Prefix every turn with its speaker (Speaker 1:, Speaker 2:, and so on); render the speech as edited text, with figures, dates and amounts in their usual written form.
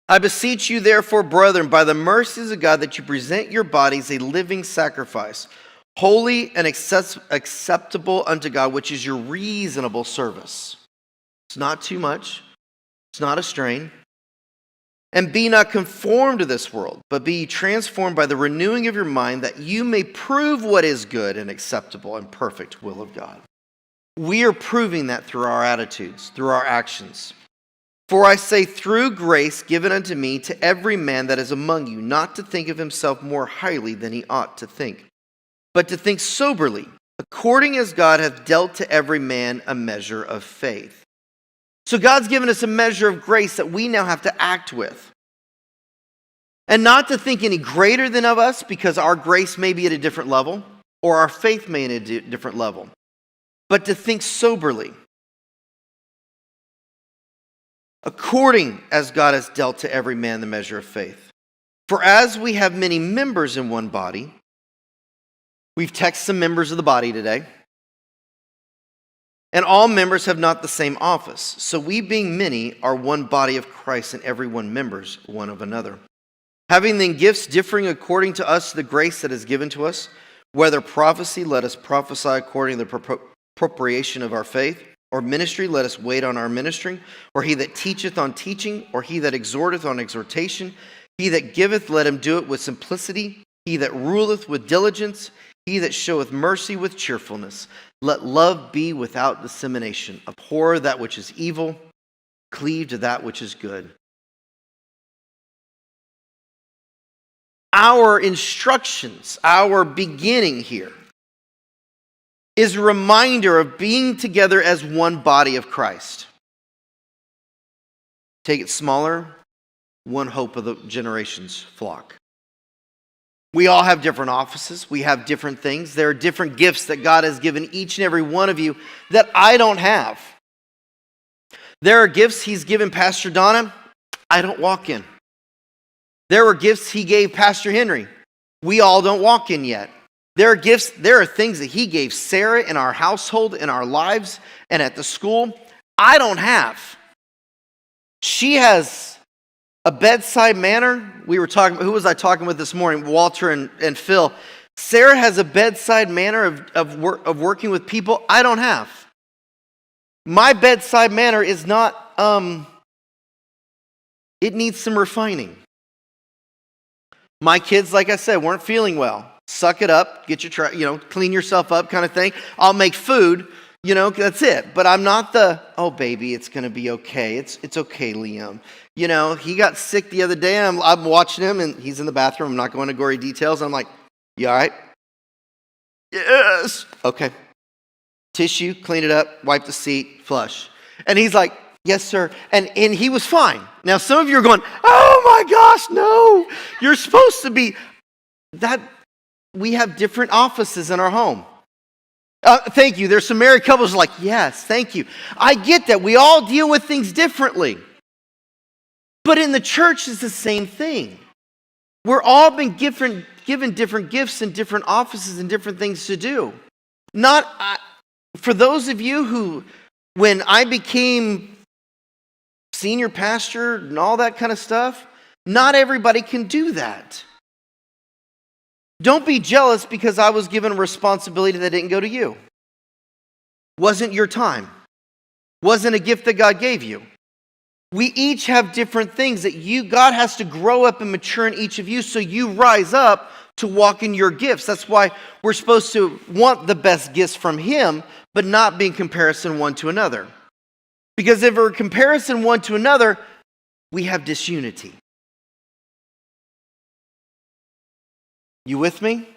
Speaker 1: I beseech you, therefore, brethren, by the mercies of God, that you present your bodies a living sacrifice, holy and acceptable unto God, which is your reasonable service. It's not too much. It's not a strain. And be not conformed to this world, but be ye transformed by the renewing of your mind, that you may prove what is good and acceptable and perfect will of God. We are proving that through our attitudes, through our actions. For I say, through grace given unto me, to every man that is among you, not to think of himself more highly than he ought to think, but to think soberly, according as God hath dealt to every man a measure of faith. So God's given us a measure of grace that we now have to act with. And not to think any greater than of us, because our grace may be at a different level, or our faith may be at a different level, but to think soberly, according as God has dealt to every man the measure of faith. For as we have many members in one body, we've texted some members of the body today, and all members have not the same office. So we, being many, are one body of Christ, and every one members one of another. Having then gifts differing according to us the grace that is given to us, whether prophecy, let us prophesy according to the appropriation of our faith, or ministry, let us wait on our ministering, or he that teacheth on teaching, or he that exhorteth on exhortation, he that giveth, let him do it with simplicity, he that ruleth with diligence, he that showeth mercy with cheerfulness. Let love be without dissimulation. Abhor that which is evil, cleave to that which is good. Our instructions, our beginning here, is a reminder of being together as one body of Christ. Take it smaller, one hope of the generation's flock. We all have different offices. We have different things. There are different gifts that God has given each and every one of you that I don't have. There are gifts He's given Pastor Donna I don't walk in. There were gifts He gave Pastor Henry we all don't walk in yet. There are things that He gave Sarah in our household, in our lives, and at the school I don't have. She has a bedside manner. We were talking, who was I talking with this morning? Walter and Phil. Sarah has a bedside manner of working with people I don't have. My bedside manner is not, it needs some refining. My kids, like I said, weren't feeling well. Suck it up, get your, clean yourself up kind of thing. I'll make food, that's it. But I'm not oh baby, it's going to be okay. It's okay, Liam. He got sick the other day, and I'm watching him, and he's in the bathroom. I'm not going to gory details. I'm like, you all right? Yes. Okay. Tissue, clean it up, wipe the seat, flush. And he's like, yes, sir. And he was fine. Now, some of you are going, oh my gosh, no. You're supposed to be. That we have different offices in our home. Thank you. There's some married couples like, yes, thank you. I get that. We all deal with things differently. But in the church, it's the same thing. We're all been given different gifts and different offices and different things to do. For those of you who, when I became senior pastor and all that kind of stuff, not everybody can do that. Don't be jealous because I was given a responsibility that didn't go to you. Wasn't your time. Wasn't a gift that God gave you. We each have different things that God has to grow up and mature in each of you so you rise up to walk in your gifts. That's why we're supposed to want the best gifts from Him, but not be in comparison one to another. Because if we're in comparison one to another, we have disunity. You with me?